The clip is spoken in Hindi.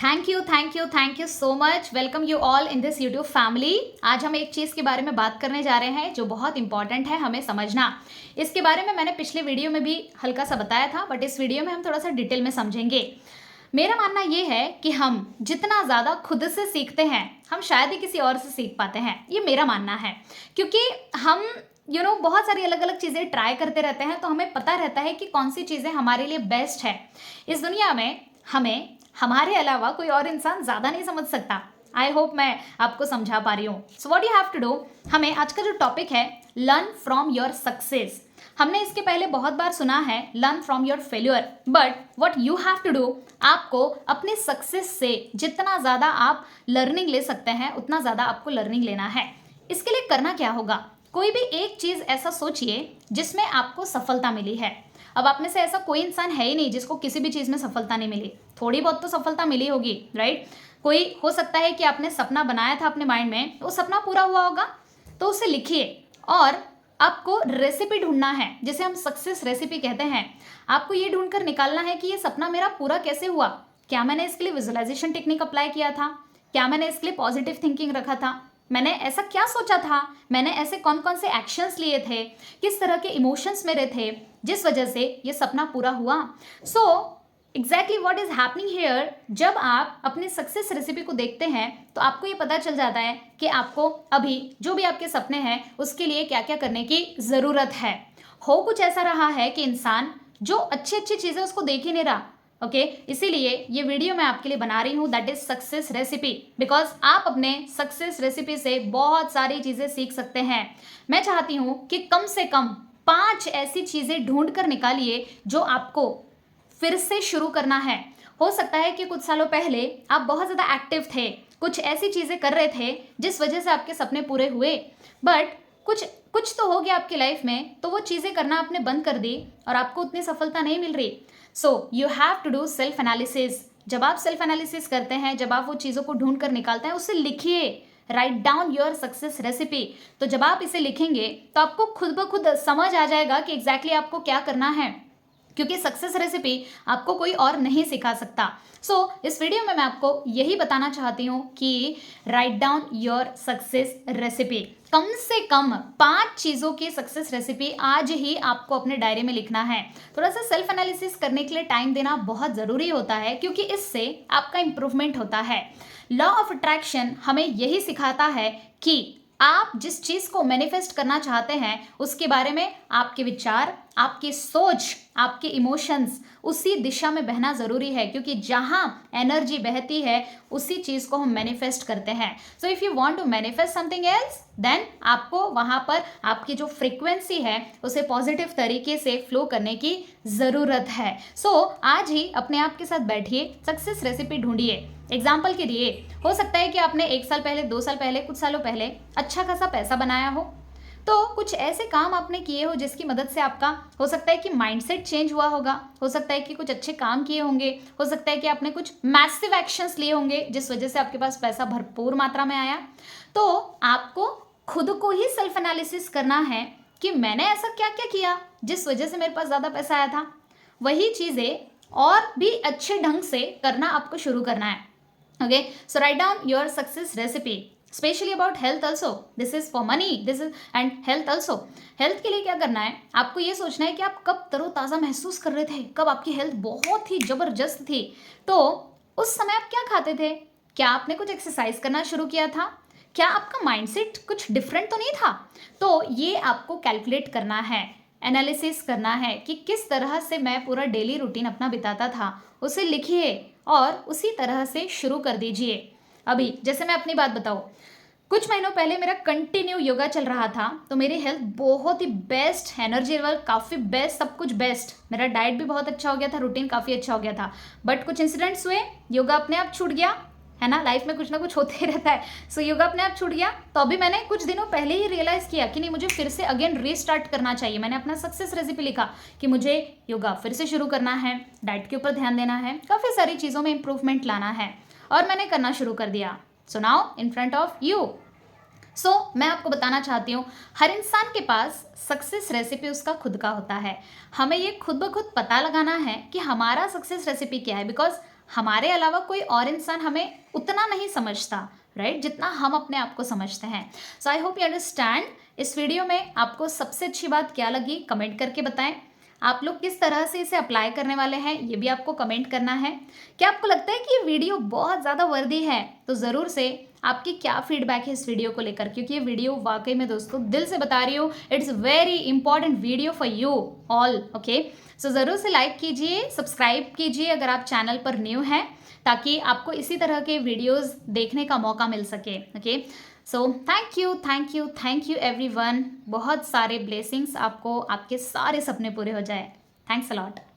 Thank you so much. Welcome you all in this YouTube family. आज हम एक चीज़ के बारे में बात करने जा रहे हैं जो बहुत इंपॉर्टेंट है हमें समझना। इसके बारे में मैंने पिछले वीडियो में भी हल्का सा बताया था, बट इस वीडियो में हम थोड़ा सा डिटेल में समझेंगे। मेरा मानना ये है कि हम जितना ज़्यादा खुद से सीखते हैं, हम शायद ही किसी और से सीख पाते हैं। ये मेरा मानना है, क्योंकि हम बहुत सारी अलग अलग चीज़ें ट्राई करते रहते हैं, तो हमें पता रहता है कि कौन सी चीज़ें हमारे लिए बेस्ट है। इस दुनिया में हमें हमारे अलावा कोई और इंसान ज़्यादा नहीं समझ सकता। आई होप मैं आपको समझा पा रही हूँ। So what you have to do, हमें आज का जो टॉपिक है लर्न फ्रॉम योर सक्सेस। हमने इसके पहले बहुत बार सुना है learn from your failure, but what you have to do, आपको अपने सक्सेस से जितना ज़्यादा आप लर्निंग ले सकते हैं उतना ज़्यादा आपको लर्निंग लेना है। इसके लिए करना क्या होगा, कोई भी एक चीज़ ऐसा सोचिए जिसमें आपको सफलता मिली है। अब आप में से ऐसा कोई इंसान है ही नहीं जिसको किसी भी चीज़ में सफलता नहीं मिली। थोड़ी बहुत तो सफलता मिली होगी, राइट। कोई हो सकता है कि आपने सपना बनाया था अपने माइंड में, वो सपना पूरा हुआ होगा, तो उसे लिखिए। और आपको रेसिपी ढूंढना है, जिसे हम सक्सेस रेसिपी कहते हैं। आपको ये ढूंढ कर निकालना है कि ये सपना मेरा पूरा कैसे हुआ। क्या मैंने इसके लिए विजुअलाइजेशन टेक्निक अप्लाई किया था? क्या मैंने इसके लिए पॉजिटिव थिंकिंग रखा था? मैंने ऐसा क्या सोचा था? मैंने ऐसे कौन कौन से एक्शंस लिए थे? किस तरह के इमोशंस मेरे थे जिस वजह से ये सपना पूरा हुआ? So exactly what is happening here, जब आप अपने सक्सेस रेसिपी को देखते हैं तो आपको ये पता चल जाता है कि आपको अभी जो भी आपके सपने हैं उसके लिए क्या क्या करने की ज़रूरत है। हो कुछ ऐसा रहा है कि इंसान जो अच्छी अच्छी चीज़ें उसको देख ही नहीं रहा। ओके, इसीलिए ये वीडियो मैं आपके लिए बना रही हूँ, that is success recipe, because आप अपने सक्सेस रेसिपी से बहुत सारी चीज़ें सीख सकते हैं। मैं चाहती हूँ कि कम से कम 5 ऐसी चीज़ें ढूंढ कर निकालिए जो आपको फिर से शुरू करना है। हो सकता है कि कुछ सालों पहले आप बहुत ज़्यादा एक्टिव थे, कुछ ऐसी चीज़ें कर रहे थे जिस वजह से आपके सपने पूरे हुए, बट कुछ तो हो गया आपकी लाइफ में, तो वो चीज़ें करना आपने बंद कर दी और आपको उतनी सफलता नहीं मिल रही। So you have to do self analysis. जब आप सेल्फ एनालिसिस करते हैं, जब आप वो चीज़ों को ढूंढ कर निकालते हैं, उसे लिखिए, right down your success recipe. तो जब आप इसे लिखेंगे तो आपको खुद ब खुद समझ आ जाएगा कि एग्जैक्टली आपको क्या करना है, क्योंकि सक्सेस रेसिपी आपको कोई और नहीं सिखा सकता। सो इस वीडियो में मैं आपको यही बताना चाहती हूँ कि write down your success recipe. कम से कम 5 चीज़ों की सक्सेस रेसिपी आज ही आपको अपने डायरी में लिखना है। थोड़ा सा सेल्फ एनालिसिस करने के लिए टाइम देना बहुत ज़रूरी होता है, क्योंकि इससे आपका इंप्रूवमेंट होता है। लॉ ऑफ अट्रैक्शन हमें यही सिखाता है कि आप जिस चीज़ को मैनिफेस्ट करना चाहते हैं उसके बारे में आपके विचार, आपकी सोच, आपके इमोशंस उसी दिशा में बहना ज़रूरी है, क्योंकि जहाँ एनर्जी बहती है उसी चीज़ को हम मैनिफेस्ट करते हैं। So if you want to manifest something else, then आपको वहाँ पर आपकी जो फ्रीक्वेंसी है उसे पॉजिटिव तरीके से फ्लो करने की ज़रूरत है। सो आज ही अपने आप के साथ बैठिए, सक्सेस रेसिपी ढूंढिए। एग्जाम्पल के लिए हो सकता है कि आपने 1 साल पहले, 2 साल पहले, कुछ सालों पहले अच्छा खासा पैसा बनाया हो, तो कुछ ऐसे काम आपने किए हो जिसकी मदद से आपका हो सकता है कि माइंडसेट चेंज हुआ होगा, हो सकता है कि कुछ अच्छे काम किए होंगे, हो सकता है कि आपने कुछ मैसिव एक्शंस लिए होंगे जिस वजह से आपके पास पैसा भरपूर मात्रा में आया। तो आपको खुद को ही सेल्फ एनालिसिस करना है कि मैंने ऐसा क्या क्या किया जिस वजह से मेरे पास ज़्यादा पैसा आया था। वही चीज़ें और भी अच्छे ढंग से करना आपको शुरू करना है। Okay, so write down your success recipe, especially about health also. This is for money, this is and health also. Health के लिए क्या करना है, आपको ये सोचना है कि आप कब तरोताज़ा महसूस कर रहे थे, कब आपकी हेल्थ बहुत ही ज़बरदस्त थी। तो उस समय आप क्या खाते थे? क्या आपने कुछ एक्सरसाइज करना शुरू किया था? क्या आपका माइंडसेट कुछ डिफरेंट तो नहीं था? तो ये आपको कैलकुलेट करना है, एनालिसिस करना है कि किस तरह से मैं पूरा डेली रूटीन अपना बिताता था, उसे लिखिए और उसी तरह से शुरू कर दीजिए। अभी जैसे मैं अपनी बात बताऊँ, कुछ महीनों पहले मेरा कंटिन्यू योगा चल रहा था, तो मेरी हेल्थ बहुत ही बेस्ट, एनर्जी लेवल काफ़ी बेस्ट, सब कुछ बेस्ट, मेरा डाइट भी बहुत अच्छा हो गया था, रूटीन काफ़ी अच्छा हो गया था। बट कुछ इंसिडेंट्स हुए, योगा अपने आप छूट गया, है ना, लाइफ में कुछ ना कुछ होते ही रहता है। सो योगा अपने आप छूट गया, तो अभी मैंने कुछ दिनों पहले ही रियलाइज़ किया कि नहीं, मुझे फिर से अगेन रीस्टार्ट करना चाहिए। मैंने अपना सक्सेस रेसिपी लिखा कि मुझे योगा फिर से शुरू करना है, डाइट के ऊपर ध्यान देना है, काफ़ी सारी चीज़ों में इंप्रूवमेंट लाना है, और मैंने करना शुरू कर दिया। So now in front of you. So मैं आपको बताना चाहती हूँ, हर इंसान के पास सक्सेस रेसिपी उसका खुद का होता है। हमें ये खुद ब खुद पता लगाना है कि हमारा सक्सेस रेसिपी क्या है, बिकॉज हमारे अलावा कोई और इंसान हमें उतना नहीं समझता, राइट, जितना हम अपने आप को समझते हैं। सो आई होप यू अंडरस्टैंड। इस वीडियो में आपको सबसे अच्छी बात क्या लगी कमेंट करके बताएं। आप लोग किस तरह से इसे अप्लाई करने वाले हैं ये भी आपको कमेंट करना है। क्या आपको लगता है कि ये वीडियो बहुत ज़्यादा वर्दी है? तो ज़रूर से आपकी क्या फीडबैक है इस वीडियो को लेकर, क्योंकि ये वीडियो वाकई में दोस्तों दिल से बता रही हूँ, it's very important video for you all. Okay, so ज़रूर से लाइक कीजिए, सब्सक्राइब कीजिए अगर आप चैनल पर न्यू हैं, ताकि आपको इसी तरह के वीडियोस देखने का मौका मिल सके। Okay, so thank you thank you thank you everyone. बहुत सारे ब्लेसिंग्स आपको, आपके सारे सपने पूरे हो जाए। Thanks a lot.